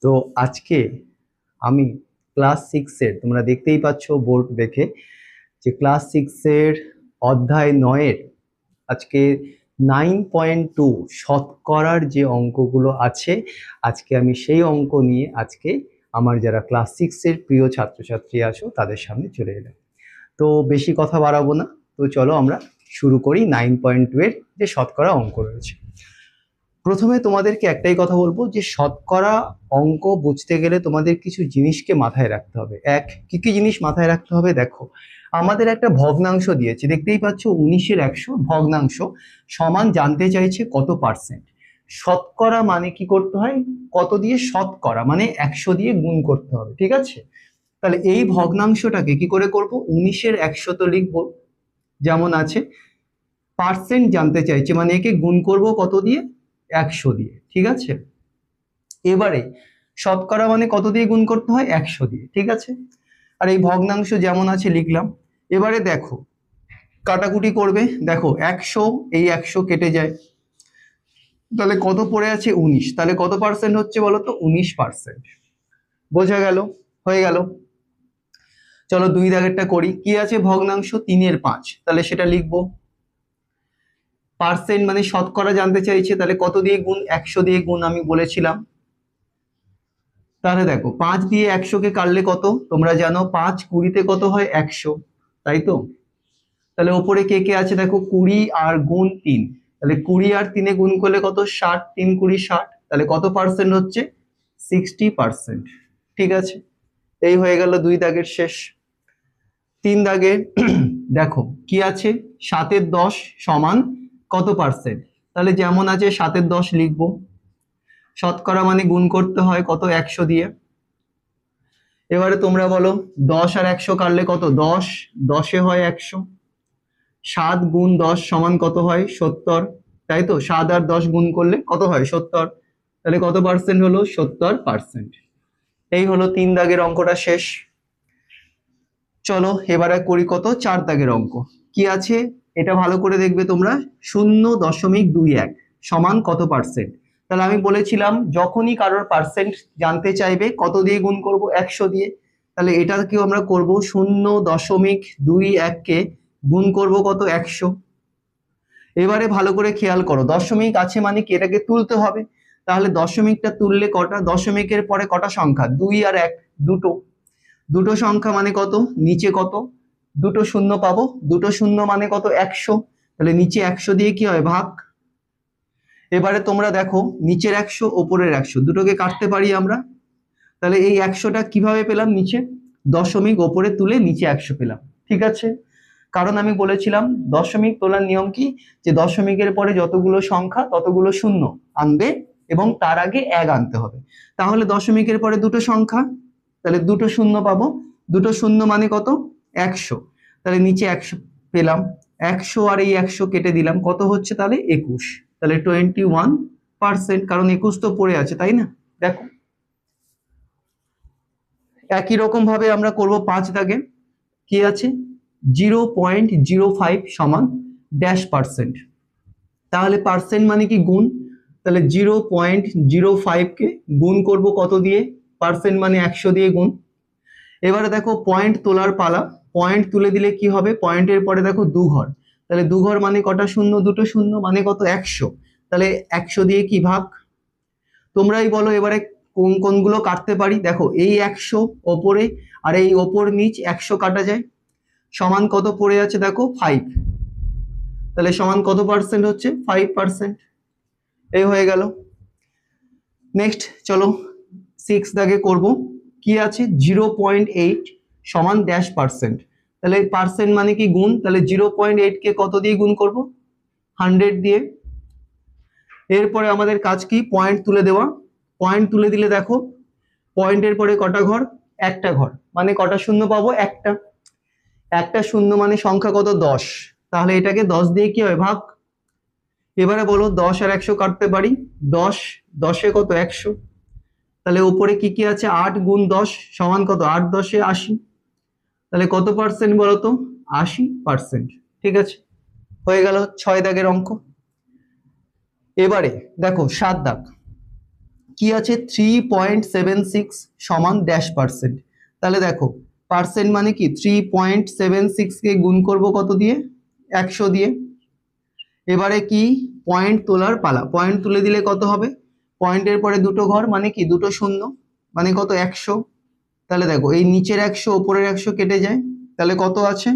তো আজকে আমি ক্লাস সিক্সের, তোমরা দেখতেই পাচ্ছ বোর্ড দেখে, যে ক্লাস সিক্সের অধ্যায় 9-এর আজকে 9.2 শতকরার যে অঙ্কগুলো আছে, আজকে আমি সেই অঙ্ক নিয়ে আজকে আমার যারা ক্লাস সিক্সের প্রিয় ছাত্রছাত্রী আছো তাদের সামনে চলে এলাম। তো বেশি কথা বাড়াবো না, তো চলো আমরা শুরু করি 9.2 এর যে শতকরা অঙ্ক রয়েছে। প্রথমে তোমাদেরকে একটাই কথা বলবো যে শতকরা অঙ্ক বুঝতে গেলে তোমাদের কিছু জিনিসকে মাথায় রাখতে হবে। কি কি জিনিস মাথায় রাখতে হবে? দেখো, আমাদের একটা ভগ্নাংশ দিয়েছে, দেখতেই পাচ্ছ 19/100 ভগ্নাংশ সমান জানতে চাইছে কত পার্সেন্ট। শতকরা মানে কি করতে হয়? কত দিয়ে শতকরা মানে 100 দিয়ে গুণ করতে হবে, ঠিক আছে? তাহলে এই ভগ্নাংশটাকে কি করে করব? 19/100 তো লিখবো যেমন আছে, পার্সেন্ট জানতে চাইছে মানে একে গুণ করব কত দিয়ে? 100 দিয়ে, ঠিক আছে? এবারে শতকরা মানে কত দিয়ে গুণ করতে হয়? 100 দিয়ে, ঠিক আছে? আর এই ভগ্নাংশ যেমন আছে লিখলাম। এবারে দেখো কাটাকুটি করবে, দেখো 100 এই 100 কেটে যায়, তাহলে কত পড়ে আছে? 19। তাহলে কত পার্সেন্ট হচ্ছে বলো তো? 19%। বোঝা গেল? হয়ে গেল। চলো 2 দাগেরটা করি। কি আছে? ভগ্নাংশ 3/5, তাহলে সেটা লিখবো। পার্সেন্ট মানে শতকরা জানতে চাইছে, তাহলে কত দিয়ে গুণ? 100 দিয়ে গুণ, আমি বলেছিলাম। তাহলে দেখো 5 দিয়ে 100 কে কাটলে কত? তোমরা জানো 5 20-তে কত হয়? 100, তাই তো? তাহলে ওপরে কে কে আছে দেখো, 20 আর গুণ 3, তাহলে 20 আর 3-এ গুণ করলে কত? 60, 3 20 60, তাহলে কত পার্সেন্ট হচ্ছে? 60%, ঠিক আছে? এই হয়ে গেল 2 দাগের শেষ। 3 দাগে দেখো কি আছে, 7/10 সমান কত পার্সেন্ট? তাহলে যেমন আছে 7/10 লিখবো। শতকরা মানে গুণ করতে হয় কত? 100 দিয়ে। এবারে তোমরা বলো 10 আর 100 কাটলে কত? 10 10-এ হয় 100। 7 গুণ 10 সমান কত হয়? 70, তাই তো? 7 আর 10 গুণ করলে কত হয়? 70। তাহলে কত পার্সেন্ট হলো? 70%। এই হলো 3 দাগের অঙ্কটা শেষ। চলো এবারে করি কত? 4 দাগের অঙ্ক। কি আছে এটা ভালো করে দেখবে তোমরা। 0.21 সমান কত পার্সেন্ট? তাহলে আমি বলেছিলাম যখনই কারোর পার্সেন্ট জানতে চাইবে কত দিয়ে গুণ করব? 100 দিয়ে। তাহলে এটাকেও আমরা করব 0.21 কে গুণ করব কত? 100। এবারে ভালো করে খেয়াল করো, দশমিক আছে মানে কি এটাকে তুলতে হবে। তাহলে দশমিকটা তুললে কটা? দশমিকের পরে কটা সংখ্যা? 2 আর 1, দুটো। দুটো সংখ্যা মানে কত? নিচে কত? দুটো শূন্য পাবো। দুটো শূন্য মানে কত? 100। তাহলে নিচে 100 দিয়ে কি হয়? ভাগ। এবারে তোমরা দেখো নিচের 100 ওপরের 100 দুটোকে কাটতে পারি আমরা। তাহলে এই 100টা কিভাবে পেলাম? নিচে দশমিক ওপরে তুলে নিচে 100 পেলাম, ঠিক আছে? কারণ আমি বলেছিলাম দশমিক তোলার নিয়ম কি, যে দশমিকের পরে যতগুলো সংখ্যা ততগুলো শূন্য আনবে এবং তার আগে 1 আনতে হবে। তাহলে দশমিকের পরে দুটো সংখ্যা, তাহলে দুটো শূন্য পাবো। দুটো শূন্য মানে কত? 100। তাহলে নিচে 100 পেলাম। 100 আর এই 100 কেটে দিলাম, কত হচ্ছে তাহলে? 21। তাহলে 21%, কারণ 21 তো পড়ে আছে, তাই না? দেখো একই রকম ভাবে আমরা করব 5 দাগে। কি আছে? 0.05 সমান ড্যাশ পার্সেন্ট। তাহলে পার্সেন্ট মানে কি? গুণ। তাহলে 0.05 কে গুণ করব কত দিয়ে? পার্সেন্ট মানে 100 দিয়ে গুণ। এবারে দেখো পয়েন্ট তোলার পালা। পয়েন্ট তুলে দিলে কি হবে? পয়েন্টের পরে দেখো 2 ঘর, তাহলে 2 ঘর মানে কটা শূন্য? দুটো শূন্য মানে কত? 100। তাহলে 100 দিয়ে কি ভাগ? তোমরাই বলো এবারে কোন কোনগুলো কাটতে পারি। দেখো এই 100 ওপরে আর এই ওপর নিচ 100 কাটা যায়, সমান কত পড়ে আছে? দেখো 5। তাহলে সমান কত পার্সেন্ট হচ্ছে? 5%। এই হয়ে গেল। নেক্সট চলো 6 দাগে করব। কি আছে? 0.8 সমান ড্যাশ পার্সেন্ট। তাহলে পার্সেন্ট মানে কি? গুণ। তাহলে 0.8 কে কত দিয়ে গুণ করব? 100 দিয়ে। এরপরে আমাদের কাজ কি? পয়েন্ট তুলে দেওয়া। পয়েন্ট তুলে দিলে দেখো পয়েন্টের পরে কটা ঘর? একটা ঘর, মানে কটা শূন্য পাবো? একটা। একটা শূন্য মানে সংখ্যা কত? 10। তাহলে এটাকে 10 দিয়ে কি হয়? ভাগ। এবারে বলো 10 আর 100 কাটতে পারি। 10 10-এ কত? 100। তাহলে উপরে কি কি আছে? 8 গুণ 10 সমান কত? 8 10-এ 80। তাহলে কত পার্সেন্ট বলো তো? 80%, ঠিক আছে? হয়ে গেল 6 দাগের অঙ্ক। এবারে দেখো 7 দাগ। কি আছে 3.76 সমান ড্যাশ পার্সেন্ট। তাহলে দেখো পার্সেন্ট মানে কি 3.76 কে গুণ করব কত দিয়ে 100 দিয়ে। এবারে কি পয়েন্ট তোলার পালা, পয়েন্ট তুলে দিলে কত হবে, পয়েন্টের পরে দুটো ঘর মানে কি দুটো শূন্য মানে কত 100। তাহলে দেখো এই নিচের 100 উপরের 100 কেটে যায়, তাহলে কত আছে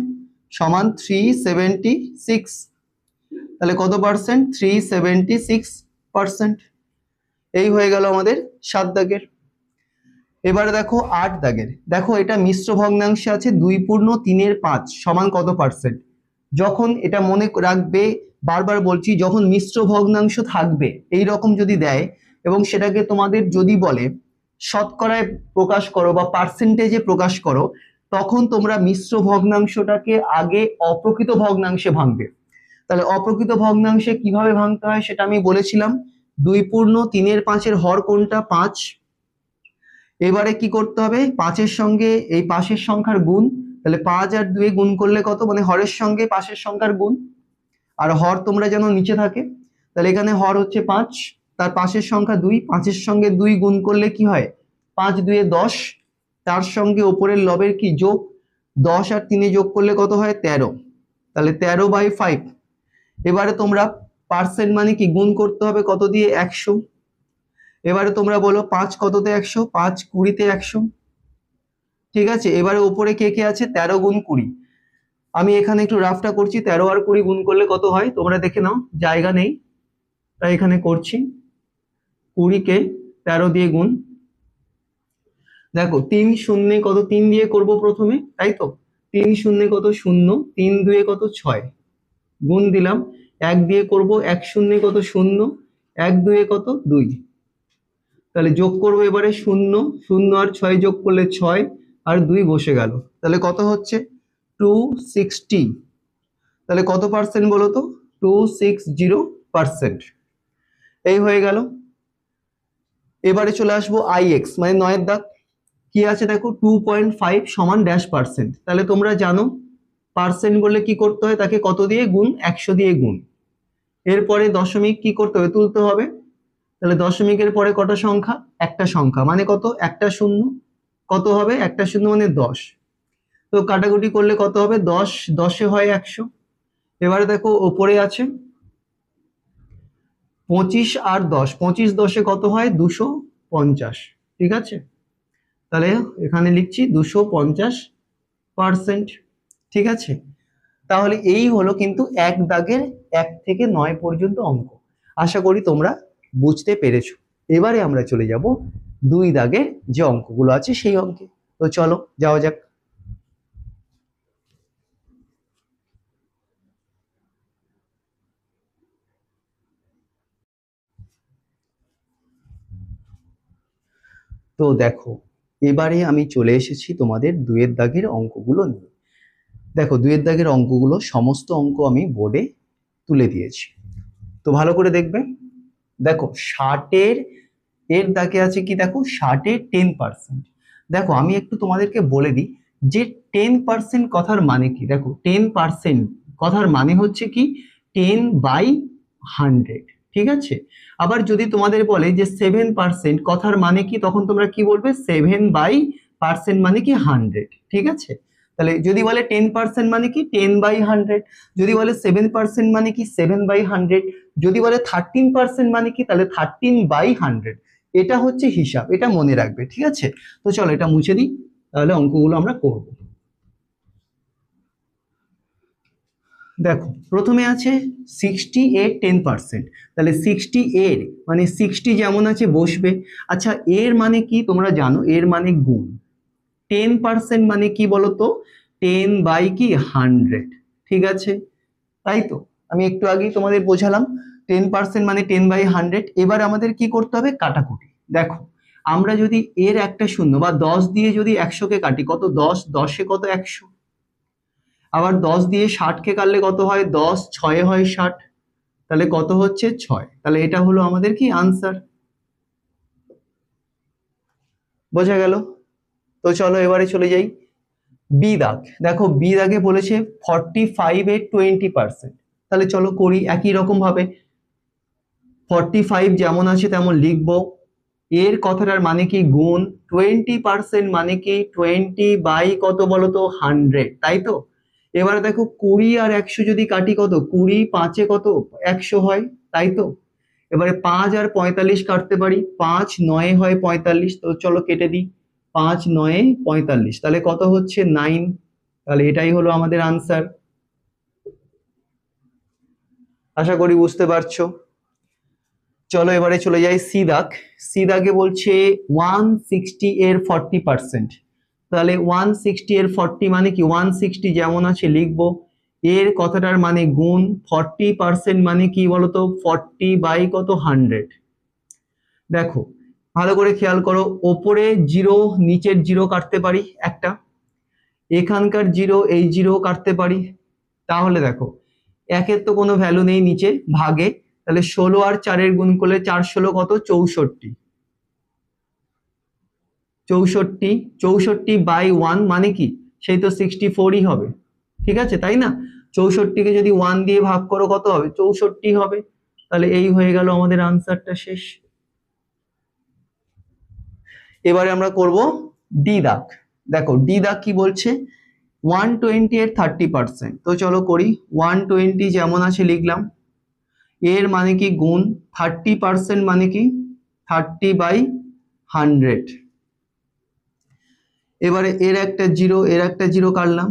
সমান 376। তাহলে কত পার্সেন্ট 376%। এই হয়ে গেল আমাদের 7 দাগের। এবারে দেখো 8 দাগের, দেখো এটা মিশ্র ভগ্নাংশে আছে 2/3 সমান কত পার্সেন্ট। যখন এটা মনে রাখবে, বারবার বলছি, যখন মিশ্র ভগ্নাংশ থাকবে এই রকম যদি দেয় এবং সেটাকে তোমাদের যদি বলে শতকরায় প্রকাশ করো বা পার্সেন্টেজে প্রকাশ করো, তখন তোমরা মিশ্র ভগ্নাংশটাকে আগে অপ্রকৃত ভগ্নাংশে ভাঙবে। তাহলে অপ্রকৃত ভগ্নাংশে কিভাবে ভাঙতে হয় সেটা আমি বলেছিলাম। 2/3 হর কোনটা 5। এবারে কি করতে হবে 5-এর সঙ্গে এই পাশের সংখ্যার গুণ, তাহলে 5 আর 2 গুণ করলে কত, মানে হরের সঙ্গে পাশের সংখ্যার গুণ। আর হর তোমরা যেন নিচে থাকে, তাহলে এখানে হর হচ্ছে 5, তার পাশের সংখ্যা 2, 5-এর সঙ্গে 2 গুণ করলে কি হয় 5 2 10, তার সঙ্গে উপরের লবের কি যোগ, 10 আর 3 যোগ করলে কত হয় 13, তাহলে 13/5। এবারে তোমরা পার্সেন্ট মানে কি গুণ করতে হবে কত দিয়ে 100। এবারে তোমরা বলো 5 কততে 100, 5 20-তে 100, ঠিক আছে। এবারে উপরে কে কে আছে 13 গুণ 20, আমি এখানে একটু রাফটা করছি, 13 আর 20 গুণ করলে কত হয় তোমরা দেখে নাও, জায়গা নেই তাই এখানে করছি। 20-কে 13 দিয়ে গুণ, দেখো 3 শূন্যে কত, 3 দিয়ে করব প্রথমে, তাই তো 3 শূন্যে কত 0, 3 2 কত 6, গুণ দিলাম। 1 দিয়ে করব, 1 শূন্যে কত 0, 1 2 কত 2, তাহলে যোগ করবো এবারে 0, 0 আর 6 যোগ করলে 6 আর 2 বসে গেল, তাহলে কত হচ্ছে 260। তাহলে কত পার্সেন্ট বলো তো 260%। এই হয়ে গেল। এবারে চলে আসবো IX মানে 9-এর দাগ, কি আছে দেখো 2.5 সমান ড্যাশ পার্সেন্ট। তাহলে তোমরা জানো পার্সেন্ট বললে কি করতে হয়, তাকে কত দিয়ে গুণ 100 দিয়ে গুণ। এরপরে দশমিক কি করতে হবে তুলতে হবে, তাহলে দশমিকের পরে কটা সংখ্যা, একটা সংখ্যা মানে কত একটা শূন্য, কত হবে একটা শূন্য মানে 10, তো কাটাকুটি করলে কত হবে 10 10-এ হয় 100। এবারে দেখো ওপরে আছে 25 আর 10, 25 10-এ কত হয় 250, ঠিক আছে। তাহলে এখানে লিখছি 250%, ঠিক আছে। তাহলে এই হলো কিন্তু 1 দাগের 1 থেকে 9 পর্যন্ত অঙ্ক। আশা করি তোমরা বুঝতে পেরেছো। এবারে আমরা চলে যাব 2 দাগের যে অঙ্কগুলো আছে সেই অঙ্কে। তো চলো যাওয়া যাক। তো দেখো এবারে আমি চলে এসেছি তোমাদের 2 দাগের অঙ্কগুলো নিয়ে। দেখো 2 দাগের অঙ্কগুলো সমস্ত অঙ্ক আমি বোর্ডে তুলে দিয়েছি, তো ভালো করে দেখবে। দেখো 60-এর এর দাগে আছে কি, দেখো 60-এর 10%। দেখো আমি একটু তোমাদেরকে বলে দিই যে 10% কথার মানে কি। দেখো 10% কথার মানে হচ্ছে কি 10/100, ঠিক আছে। আবার যদি তোমাদের বলে যে 7% কথার মানে কি, তখন তোমরা কি বলবে 7/% মানে কি 100, ঠিক আছে। তাহলে যদি বলে 10% মানে কি 10/100, যদি বলে 7% মানে কি 7/100, যদি বলে 13% মানে কি তাহলে 13/100। এটা হচ্ছে হিসাব, এটা মনে রাখবে, ঠিক আছে। তো চলো এটা মুছে দিই, তাহলে অঙ্কগুলো আমরা করব। দেখো প্রথমে আছে 60 এর 10%, তাহলে 60 এর মানে 60 যেমন আছে বসবে। আচ্ছা এর মানে কি তোমরা জানো, এর মানে গুণ। 10% মানে কি বলতো 10/100, ঠিক আছে, তাই তো আমি একটু আগেই তোমাদের বোঝালাম 10% মানে 10/100। এবার আমাদের কি করতে হবে কাটাকুটি। দেখো আমরা যদি এর একটা শূন্য বা 10 দিয়ে যদি 100-কে কাটি কত 10, 10-এ কত 100, আবার 10 দিয়ে 60-কে কাটলে কত হয় 10, 6-এ হয় 60, তাহলে কত হচ্ছে 6। তাহলে এটা হলো আমাদের কি আনসার, বোঝা গেল। তো চলো এবারে চলে যাই বি দাগ। দেখো বি দাগে বলেছে 45 এর 20%, তাহলে চলো করি একই রকম ভাবে। 45 যেমন আছে তেমন লিখবো, এর কথাটার মানে কি গুণ, 20% মানে কি 20 বাই কত বলতো 100, তাই তো। এবারে দেখো 20 আর 100 যদি কাটি কত, 20 5 এ কত 100 হয়, তাই তো। এবারে 5 আর 45 কাটতে পারি, 5 9 হয় 45, তো চলো কেটে দিই, 5 9 45, তাহলে কত হচ্ছে 9। তাহলে এটাই হলো আমাদের আনসার। আশা করি বুঝতে পারছো। চলো এবারে চলে যাই সি দাগ। সি দাগে বলছে 160 এর 40%। তাহলে 160 এর 40 মানে কি, 160 যেমন আছে লিখবো, এর কথাটার মানে গুণ, 40% মানে কি বলতো 40 বাই কত 100। দেখো ভালো করে খেয়াল করো, ওপরে জিরো নিচের জিরো কাটতে পারি একটা, এখানকার জিরো এই জিরো কাটতে পারি। তাহলে দেখো একের তো কোনো ভ্যালু নেই নিচে ভাগে, তাহলে 16 আর 4 গুণ করলে 4 16 কত 64, 64 64 বাই 1 মানে কি সেই তো 64ই হবে, ঠিক আছে তাই না। 64কে যদি 1 দিয়ে ভাগ করো কত হবে 64 হবে। তাহলে এই হয়ে গেল আমাদের আনসারটা শেষ। এবারে আমরা করব ডি দাগ। দেখো ডি দাগ কি বলছে, 120 এর 30%। তো চলো করি, 120 যেমন আছে লিখলাম, এর মানে কি গুণ, 30% মানে কি 30 বাই 100। এবারে এর একটা জিরো এর একটা জিরো কাটলাম,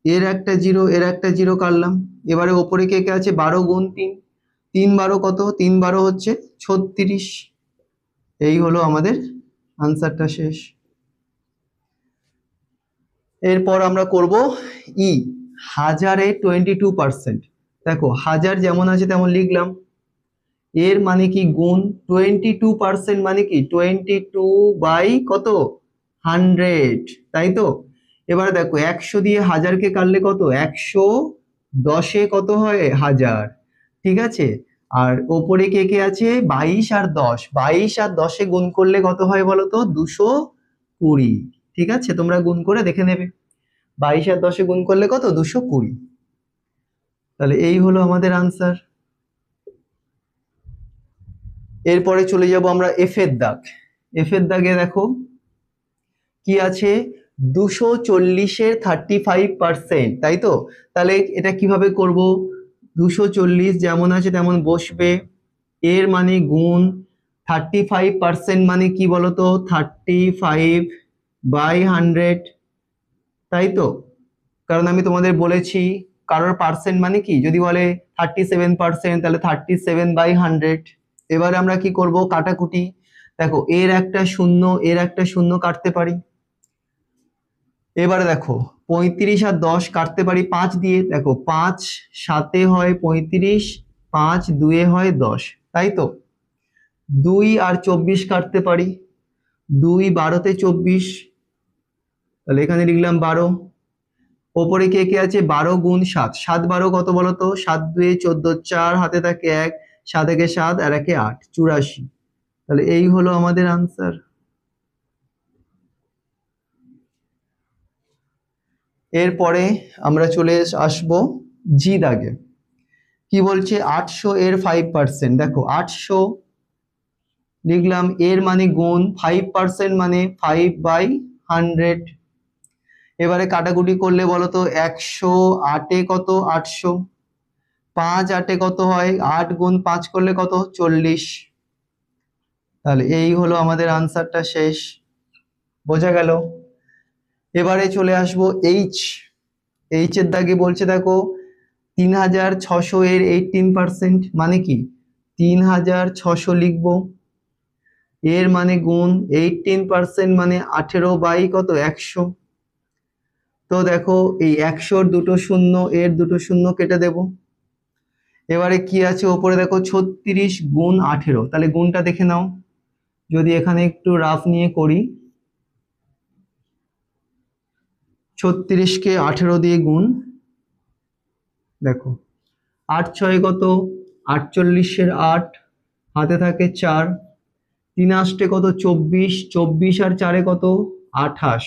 এর একটা জিরো এর একটা জিরো কাটলাম। এবারে ওপরে কে কে আছে 12 গুণ 3, 3 12 কত, 3 12 হচ্ছে 36। এই হলো আমাদের আনসারটা শেষ। এরপর আমরা করব ই, হাজারে 22%। দেখো হাজার যেমন আছে তেমন লিখলাম, এর মানে কি গুণ, 22% মানে কি 22 বাই কত 100, তাই তো। এবার দেখো 100 দিয়ে হাজারকে কাটলে কত 100, 10 কত হয় 1000, ঠিক আছে। আর ওপরে কে কে আছে 22 আর 10, 22 আর 10 গুণ করলে কত হয় বলো তো 220, ঠিক আছে তোমরা গুণ করে দেখে নেবে, 22 আর 10 গুণ করলে কত 220। তাহলে এই হলো আমাদের আনসার। এরপরে চলে যাব আমরা এফ এর দাগ। এফ এর দাগে দেখো কি আছে, 240 এর 35%, তাই তো। তাহলে এটা কিভাবে করব, 240 যেমন আছে তেমন বসবে, এর মানে গুণ, 35% মানে কি বলতো 35 বাই 100, তাই তো। কারণ আমি তোমাদের বলেছি কারোর পার্সেন্ট মানে কি যদি বলে 37%, তাহলে 37 বাই 100। এবারে আমরা কি করব কাটাকুটি। দেখো এর একটা শূন্য এর একটা শূন্য কাটতে পারি। এবারে দেখো 35 আর 10 কাটতে পারি 5 দিয়ে, দেখো 5 7 হয় 35, 5 2 হয় 10, তাই তো। 2 আর 24 কাটতে পারি, 2 12 তে 24, তাহলে এখানে লিখলাম 12। ওপরে কে কে আছে 12 গুণ 7, 7 12 কত বলতো 7 2 14, 4 হাতে থাকে 1, 7 একে 7 আর একে 8, 84। তাহলে এই হলো আমাদের আনসার। এরপরে আমরা চলে আসবো জি দাগে। কি বলছে 800 এর 5%। দেখো 800 লিখলাম, এর মানে গুণ, 5% মানে 5 বাই 100। এবারে কাটাকুটি করলে বলতো 100 8 কত 800, 5 8 কত হয় 8 গুণ 5 করলে কত 40। তাহলে এই হলো আমাদের আনসারটা শেষ, বোঝা গেল। এবারে চলে আসবো এইচ। এইচ এর দাগে বলছে দেখো 3600 এর 18%, মানে কি 3600 লিখবো, এর মানে গুণ, 18% মানে 18 বাই কত 100। তো দেখো এই 100-র দুটো শূন্য এর দুটো শূন্য কেটে দেব। এবারে কি আছে ওপরে দেখো 36 গুণ 18, তাহলে গুণটা দেখে নাও, যদি এখানে একটু রাফ নিয়ে করি, 36কে 18 দিয়ে গুণ, দেখো 8 6 কত 48, 8 হাতে থাকে 4, 3 8 কত 24, 24 আর 4 কত 28,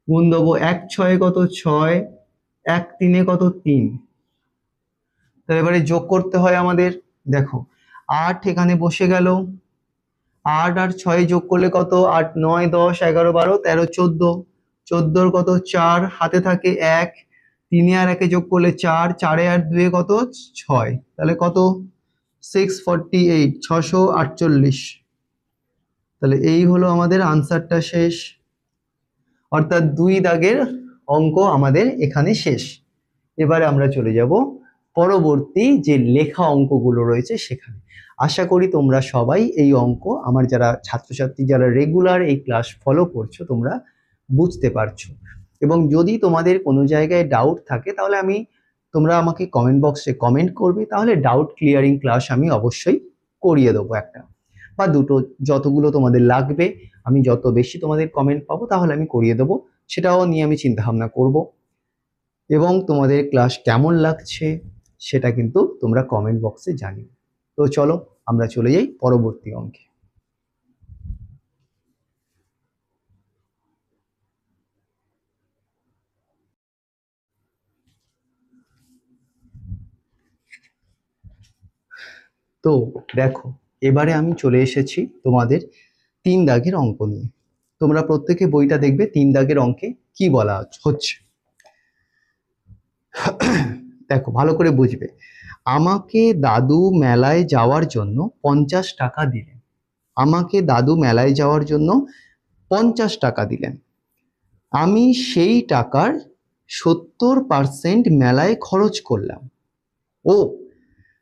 গুণ দেবো 1 6 কত 6, 1 3 কত 3। তো এবারে যোগ করতে হয় আমাদের, দেখো 8 এখানে বসে গেল, 8 আর 6 যোগ করলে কত? 8 9 10 11 12 13 14, 14 কত? 4, হাতে থাকে 1, 3 আর 1 যোগ করলে 4, 4 আর 2 কত? 6, তাহলে কত? 648, 648। তাহলে এই হলো আমাদের আনসারটা শেষ, অর্থাৎ 2 দাগের অঙ্ক আমাদের এখানে শেষ। এবারে আমরা চলে যাব পরবর্তী যে লেখা অঙ্কগুলো রয়েছে সেখানে। আশা করি তোমরা সবাই এই অঙ্ক, আমার যারা ছাত্রছাত্রী যারা রেগুলার এই ক্লাস ফলো করছো, তোমরা বুঝতে পারছো। এবং যদি তোমাদের কোনো জায়গায় ডাউট থাকে তাহলে তোমরা আমাকে কমেন্ট বক্সে কমেন্ট করবে, তাহলে ডাউট ক্লিয়ারিং ক্লাস আমি অবশ্যই করিয়ে দেবো, একটা বা দুটো, যতগুলো তোমাদের লাগবে। আমি যত বেশি তোমাদের কমেন্ট পাবো তাহলে আমি করিয়ে দেবো, সেটাও নিয়ে আমি চিন্তা ভাবনা করব। এবং তোমাদের ক্লাস কেমন লাগছে সেটা কিন্তু তোমরা কমেন্ট বক্সে জানিও। তো চলো আমরা চলে যাই পরবর্তী অঙ্কে। তো দেখো, এবারে আমি চলে এসেছি তোমাদের 3 দাগের অঙ্ক নিয়ে। তোমরা প্রত্যেকে বইটা দেখবে 3 দাগের অঙ্কে কি বলা হচ্ছে। দেখো ভালো করে বুঝবে। আমাকে দাদু মেলায় যাওয়ার জন্য 50 টাকা দিলেন। আমাকে দাদু মেলায় যাওয়ার জন্য 50 টাকা দিলেন। আমি সেই টাকার 70% মেলায় খরচ করলাম ও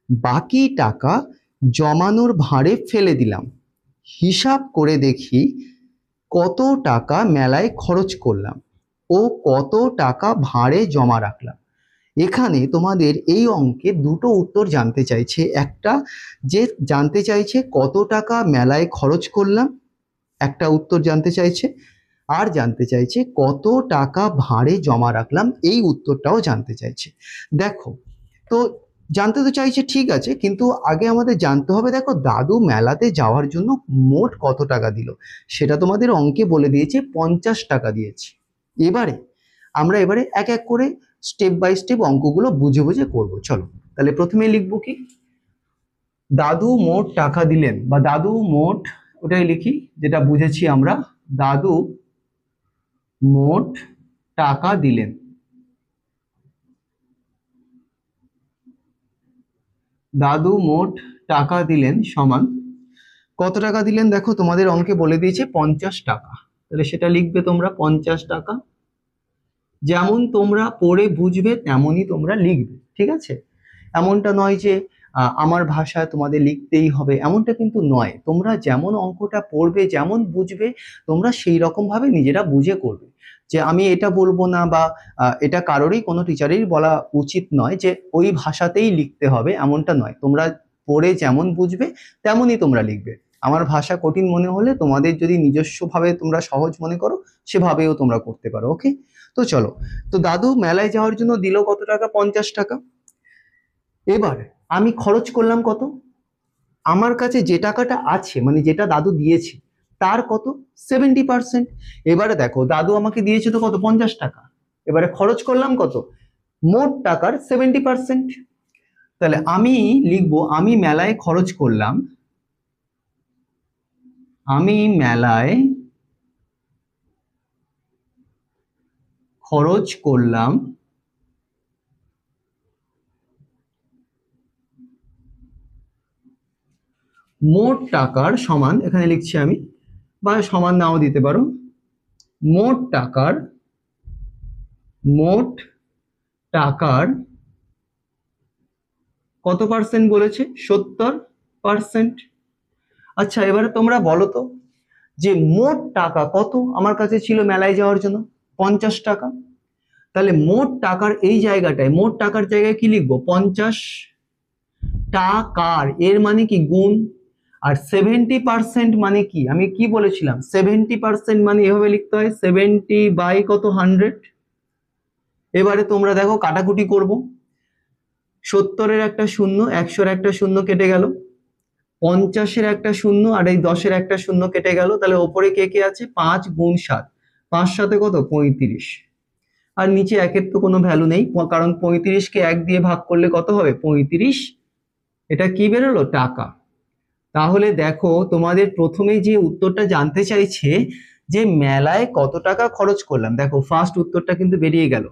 বাকি টাকা জমানোর ভাঁড়ে ফেলে দিলাম। হিসাব করে দেখি কত টাকা মেলায় খরচ করলাম ও কত টাকা ভাঁড়ে জমা রাখলাম। এখানে তোমাদের এই অঙ্কে দুটো উত্তর জানতে চাইছে। একটা যে জানতে চাইছে কত টাকা মেলায় খরচ করলাম, একটা উত্তর জানতে চাইছে, আর জানতে চাইছে কত টাকা ভাঁড়ে জমা রাখলাম, এই উত্তরটাও জানতে চাইছে। দেখো, তো জানতে তো চাইছে, ঠিক আছে, কিন্তু আগে আমাদের জানতে হবে, দেখো দাদু মেলাতে যাওয়ার জন্য মোট কত টাকা দিল সেটা তোমাদের অঙ্কে বলে দিয়েছে, 50 টাকা দিয়েছে। আমরা এক এক করে স্টেপ বাই স্টেপ অঙ্কগুলো বুঝে বুঝে করবো। চলো তাহলে প্রথমে লিখবো কি, দাদু মোট টাকা দিলেন, বা দাদু মোট, ওটাই লিখি যেটা বুঝেছি আমরা, দাদু মোট টাকা দিলেন। দাদু মোট টাকা দিলেন সমান কত টাকা দিলেন? দেখো তোমাদের অঙ্কে বলে দিয়েছে 50 টাকা, তাহলে সেটা লিখবে তোমরা 50 টাকা। যেমন তোমরা পড়ে বুঝবে তেমনই তোমরা লিখবে, ঠিক আছে? এমনটা নয় যে আমার ভাষায় তোমাদের লিখতেই হবে, এমনটা কিন্তু নয়। তোমরা যেমন অঙ্কটা পড়বে, যেমন বুঝবে, তোমরা সেই রকম ভাবে নিজেরা বুঝে করবে। যে আমি এটা বলবো না, বা এটা কারোরই, কোনো টিচারেরই বলা উচিত নয় যে ওই ভাষাতেই লিখতে হবে, এমনটা নয়। তোমরা পড়ে যেমন বুঝবে তেমনই তোমরা লিখবে। আমার ভাষা কঠিন মনে হলে তোমাদের যদি নিজস্বভাবে তোমরা সহজ মনে করো, সেভাবেও তোমরা করতে পারো। ওকে, তো চলো। তো দাদু মেলায় যাওয়ার জন্য দিল কত টাকা? 50 টাকা। এবার আমি খরচ করলাম কত? আমার কাছে যে টাকাটা আছে, মানে যেটা দাদু দিয়েছে, তার কত? 70%। এবারে দেখো, দাদু আমাকে দিয়েছে তো কত? 50 টাকা। এবারে খরচ করলাম কত? মোট টাকার 70%। তাহলে আমি লিখবো, আমি মেলায় খরচ করলাম, আমি মেলায় খরচ করলাম মোট টাকার সমান, এখানে লিখছি আমি, বা সমান নাও দিতে পারো, মোট টাকার কত পার্সেন্ট বলেছে? 70%। আচ্ছা, এবারে তোমরা বলো তো, যে মোট টাকা কত আমার কাছে ছিল মেলায় যাওয়ার জন্য? 50 টাকা। তাহলে মোট টাকার এই জায়গাটায়, মোট টাকার জায়গায় কি লিখবো? 50 টাকার, এর মানে কি? গুণ। আর 70% মানে কি? আমি কি বলেছিলাম? 70% মানে এভাবে লিখতে হয়, 70 বাই কত? 100। এবারে তোমরা দেখো কাটাকুটি করব। 70-এর একটা শূন্য, 100-এর একটা শূন্য কেটে গেল, 50-এর একটা শূন্য, আর এই 10-এর একটা শূন্য কেটে গেল। তাহলে ওপরে কে কে আছে? 5 গুণ 7, 5 সাথে কত? 35। আর নিচে একের তো কোনো ভ্যালু নেই, কারণ 35-কে 1 দিয়ে ভাগ করলে কত হবে? 35। এটা কি বেরোলো? টাকা। তাহলে দেখো তোমাদের প্রথমেই যে উত্তরটা জানতে চাইছে যে মেলায় কত টাকা খরচ করলাম, দেখো ফার্স্ট উত্তরটা কিন্তু বেরিয়ে গেল।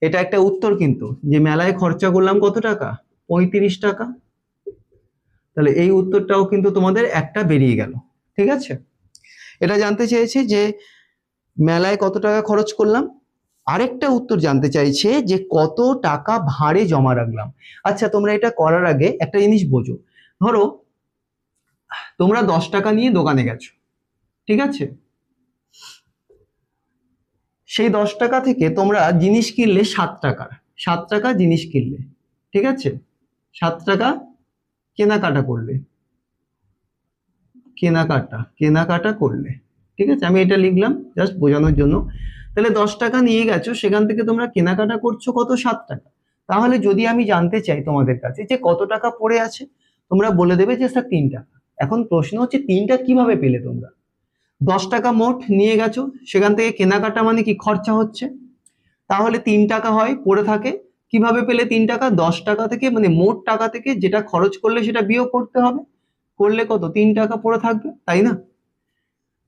এটা একটা উত্তর কিন্তু, যে মেলায় খরচা করলাম কত টাকা, 35 টাকা। তাহলে এই উত্তরটাও কিন্তু তোমাদের একটা বেরিয়ে গেল। ঠিক আছে, এটা জানতে চেয়েছে যে মেলায় কত টাকা খরচ করলাম। আরেকটা উত্তর জানতে চাইছে যে কত টাকা ভাঁড়ে জমা রাখলাম। আচ্ছা, তোমরা এটা করার আগে একটা জিনিস বোঝো। ধরো তোমরা 10 টাকা নিয়ে দোকানে গেছো, ঠিক আছে, সেই 10 টাকা থেকে তোমরা জিনিস কিনলে 7 টাকার, 7 টাকা জিনিস কিনলে, ঠিক আছে, 7 টাকা কেনাকাটা করলে, কেনাকাটা করলে, ঠিক আছে, আমি এটা লিখলাম জাস্ট বোঝানোর জন্য। তাহলে 10 টাকা নিয়ে গেছো, সেখান থেকে তোমরা কেনাকাটা করছো কত, 7 টাকা। তাহলে যদি আমি জানতে চাই তোমাদের কাছে যে কত টাকা পড়ে আছে, তোমরা বলে দেবে যে স্যার 3 টাকা। এখন প্রশ্ন হচ্ছে 3টা কিভাবে পেলে তোমরা। 10 টাকা মোট নিয়ে গেছো, সেখান থেকে কেনাকাটা মানে কি খরচা হচ্ছে, তাহলে 3 টাকা হয় পড়ে থাকে। কিভাবে পেলে 3 টাকা, 10 টাকা থেকে মানে মোট টাকা থেকে যেটা খরচ করলে সেটা বিয়োগ করতে হবে, করলে কত, 3 টাকা পড়ে থাকবে, তাই না।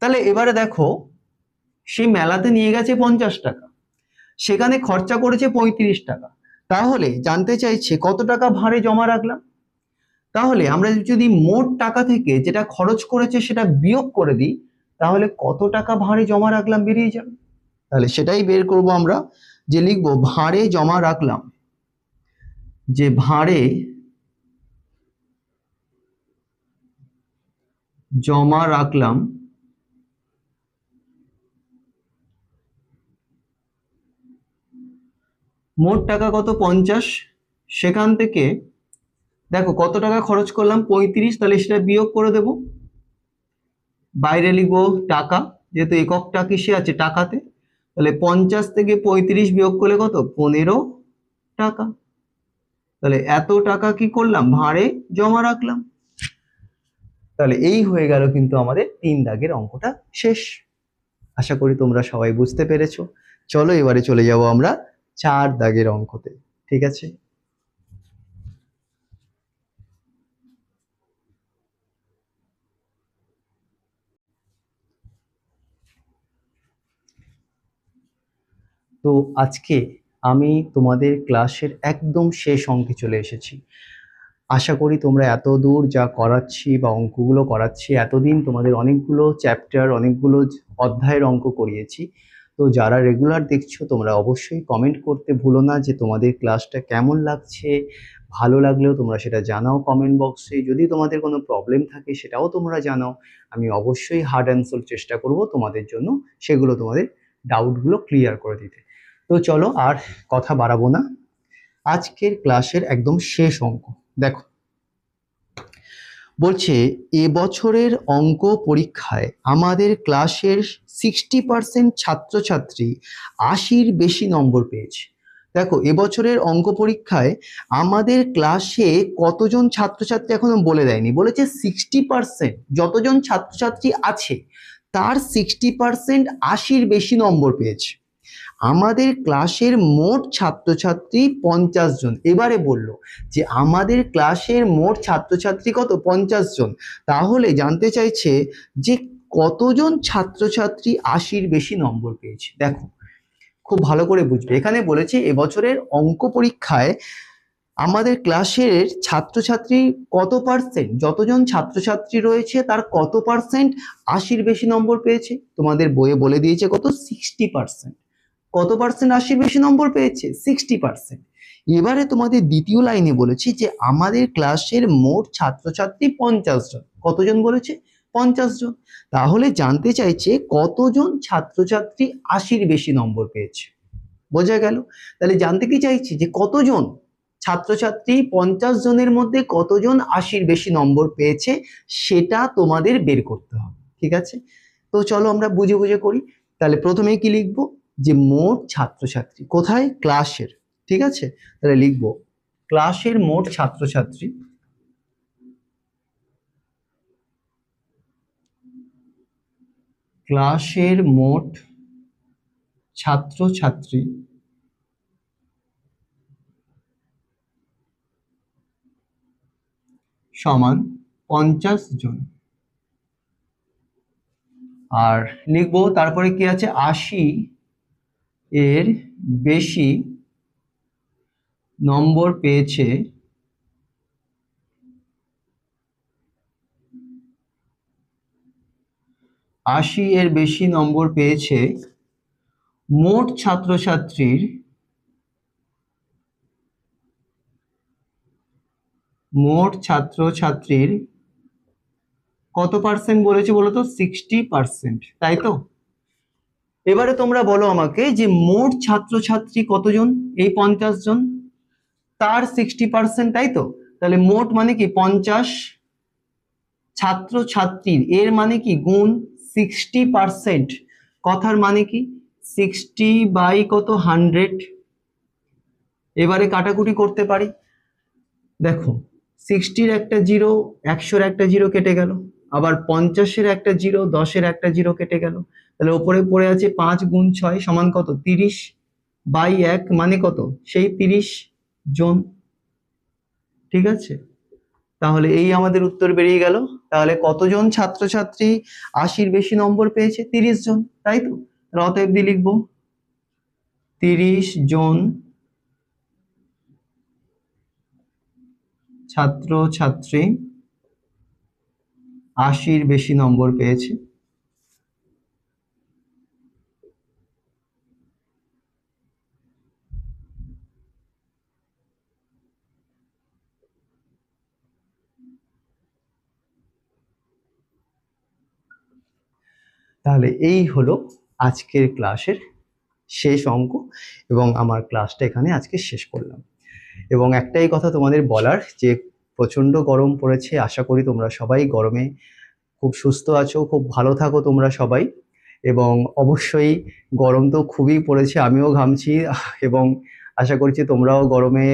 তাহলে এবারে দেখো, সে মেলাতে নিয়ে গেছে 50 টাকা, সেখানে খরচা করেছে 35 টাকা, তাহলে জানতে চাইছে কত টাকা ভাঁড়ে জমা রাখলাম। তাহলে আমরা যদি মোট টাকা থেকে যেটা খরচ করেছে সেটা বিয়োগ করে দিই, তাহলে কত টাকা ভাঁড়ে জমা রাখলাম বেরিয়ে যাবে। তাহলে সেটাই বের করব আমরা, যে লিখবো ভাঁড়ে জমা রাখলাম, যে ভাঁড়ে জমা রাখলাম মোট টাকা কত, 50, সেখান থেকে দেখো কত টাকা খরচ করলাম 35, তাহলে সেটা বিয়োগ করে দেব, বাইরে লিখবো টাকা, যেহেতু এককটা কিসে আছে, টাকাতে। তাহলে 50 থেকে 35 বিয়োগ করলে কত, 15 টাকা। তাহলে এত টাকা কি করলাম, ভাঁড়ে জমা রাখলাম। তাহলে এই হয়ে গেল কিন্তু আমাদের 3 দাগের অঙ্কটা শেষ। আশা করি তোমরা সবাই বুঝতে পেরেছো। চলো এবারে চলে যাব আমরা 4 দাগের অঙ্কতে, ঠিক আছে। তো আজকে আমি তোমাদের ক্লাসের একদম শেষ অঙ্কে চলে এসেছি। আশা করি তোমরা এত দূর যা করাচ্ছি বা অঙ্কগুলো করাচ্ছি, এতদিন তোমাদের অনেকগুলো চ্যাপ্টার, অনেকগুলো অধ্যায়ের অঙ্ক করিয়েছি। তো যারা রেগুলার দেখছো তোমরা অবশ্যই কমেন্ট করতে ভুলো না যে তোমাদের ক্লাসটা কেমন লাগছে। ভালো লাগলেও তোমরা সেটা জানাও কমেন্ট বক্সে, যদি তোমাদের কোনো প্রবলেম থাকে সেটাও তোমরা জানাও। আমি অবশ্যই হার্ড অ্যান্সার চেষ্টা করব তোমাদের জন্য, সেগুলো তোমাদের ডাউটগুলো ক্লিয়ার করে দিতে। তো চলো আর কথা বাড়াবো না, আজকের ক্লাসের একদম শেষ অঙ্ক দেখো। বলছে এবছরের অঙ্ক পরীক্ষায় আমাদের ক্লাসের 60% ছাত্রছাত্রী 80-র বেশি নম্বর পেয়েছে। দেখো এবছরের অঙ্ক পরীক্ষায় আমাদের ক্লাসে কতজন ছাত্রছাত্রী এখনো বলে দেয়নি, বলেছে 60%, যতজন ছাত্রছাত্রী আছে তার 60% 80-র বেশি নম্বর পেয়েছে। আমাদের ক্লাসের মোট ছাত্রছাত্রী 50 জন। এবারে বলল যে আমাদের ক্লাসের মোট ছাত্রছাত্রী কত, 50 জন। তাহলে জানতে চাইছে যে কতজন ছাত্রছাত্রী 80-র বেশি নম্বর পেয়েছে। দেখো খুব ভালো করে বুঝবে, এখানে বলেছে এবছরের অঙ্ক পরীক্ষায় আমাদের ক্লাসের ছাত্রছাত্রী কত পার্সেন্ট, যতজন ছাত্রছাত্রী রয়েছে তার কত পার্সেন্ট 80-র বেশি নম্বর পেয়েছে। তোমাদের বইয়ে বলে দিয়েছে কত, 60%। কত পার্সেন্ট 80-র বেশি নম্বর পেয়েছে, 60%। এবারে তোমাদের দ্বিতীয় লাইনে বলেছি যে আমাদের ক্লাসের মোট ছাত্রছাত্রী 50 জন। কতজন বলেছে, 50 জন। তাহলে জানতে চাইছে কতজন ছাত্রছাত্রী 80-র বেশি নম্বর পেয়েছে। বোঝা গেল। তাহলে জানতে কি চাইছি যে কতজন ছাত্রছাত্রী 50 জনের মধ্যে কতজন 80-র বেশি নম্বর পেয়েছে, সেটা তোমাদের বের করতে হবে, ঠিক আছে। তো চলো আমরা বুঝে বুঝে করি। তাহলে প্রথমে কি লিখবো, যে মোট ছাত্রছাত্রী কোথায়, ক্লাসের, ঠিক আছে। তাহলে লিখবো ক্লাসের মোট ছাত্রছাত্রী, ক্লাসের মোট ছাত্রছাত্রী সমান 50 জন। আর লিখবো তারপরে কি আছে, 80 এর বেশি নম্বর পেয়েছে 80 এর বেশি নম্বর পেয়েছে মোট ছাত্রছাত্রীর কত পার্সেন্ট বলেছে বলো তো, 60%, তাই তো? এবারে তোমরা বলো আমাকে যে মোট ছাত্রছাত্রী কতজন, এই 50 জন, তার 60%, তাই তো? তাহলে মোট মানে কি 50 ছাত্রছাত্রীর, এর মানে কি গুণ 60%, কথার মানে কি 60 বাই কত 100। এবারে কাটাকুটি করতে পারি, দেখো 60-র একটা জিরো, 100-র একটা জিরো কেটে গেল, আবার 50-এর একটা জিরো, 10-এর একটা জিরো কেটে গেল, তাহলে ওপরে পড়ে আছে 5 গুণ 6 সমান কত, 30 বাই 1 মানে কত, সেই 30 জন। ঠিক আছে, তাহলে এই আমাদের উত্তর বেরিয়ে গেল। তাহলে কতজন ছাত্রছাত্রী 80-র বেশি নম্বর পেয়েছে, 30 জন, তাই তো? অতএব দিয়ে লিখবো 30 জন ছাত্রছাত্রী 80-র বেশি নম্বর পেয়েছে। তাহলে এই হলো আজকের ক্লাসের শেষ অঙ্ক, এবং আমার ক্লাসটা এখানে আজকে শেষ করলাম। এবং একটাই কথা তোমাদের বলার, যে প্রচন্ড গরম পড়েছে, আশা করি তোমরা সবাই গরমে খুব সুস্থ আছো, খুব ভালো থাকো তোমরা সবাই। এবং অবশ্যই গরম তো খুবই পড়েছে, আমিও ঘামছি, এবং আশা করছি তোমরাও গরমে,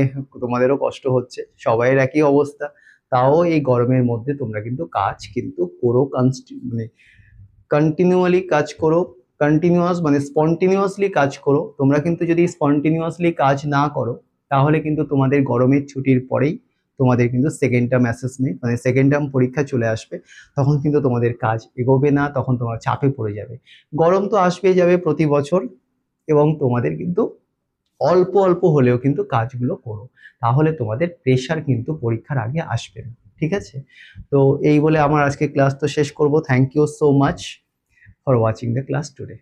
তোমাদেরও কষ্ট হচ্ছে, সবাইয়ের একই অবস্থা। তাও এই গরমের মধ্যে তোমরা কিন্তু কাজ কিন্তু করো, মানে কন্টিনিউয়ালি কাজ করো, কন্টিনিউয়াস মানে স্পন্টিনিউয়াসলি কাজ করো। তোমরা কিন্তু যদি স্পন্টিনিউয়াসলি কাজ না করো, তাহলে কিন্তু তোমাদের গরমের ছুটির পরেই তোমাদের কিন্তু সেকেন্ড টার্ম অ্যাসেসমেন্ট মানে সেকেন্ড টার্ম পরীক্ষা চলে আসবে, তখন কিন্তু তোমাদের কাজ এগোবে না, তখন তোমরা চাপে পড়ে যাবে। গরম তো আসবেই যাবে প্রতি বছর, এবং তোমাদের কিন্তু অল্প অল্প হলেও কিন্তু কাজগুলো করো, তাহলে তোমাদের প্রেশার কিন্তু পরীক্ষার আগে আসবে না। ঠিক আছে, তো এই বলে আমার আজকে ক্লাস তো শেষ করব। Thank you so much for watching the class today.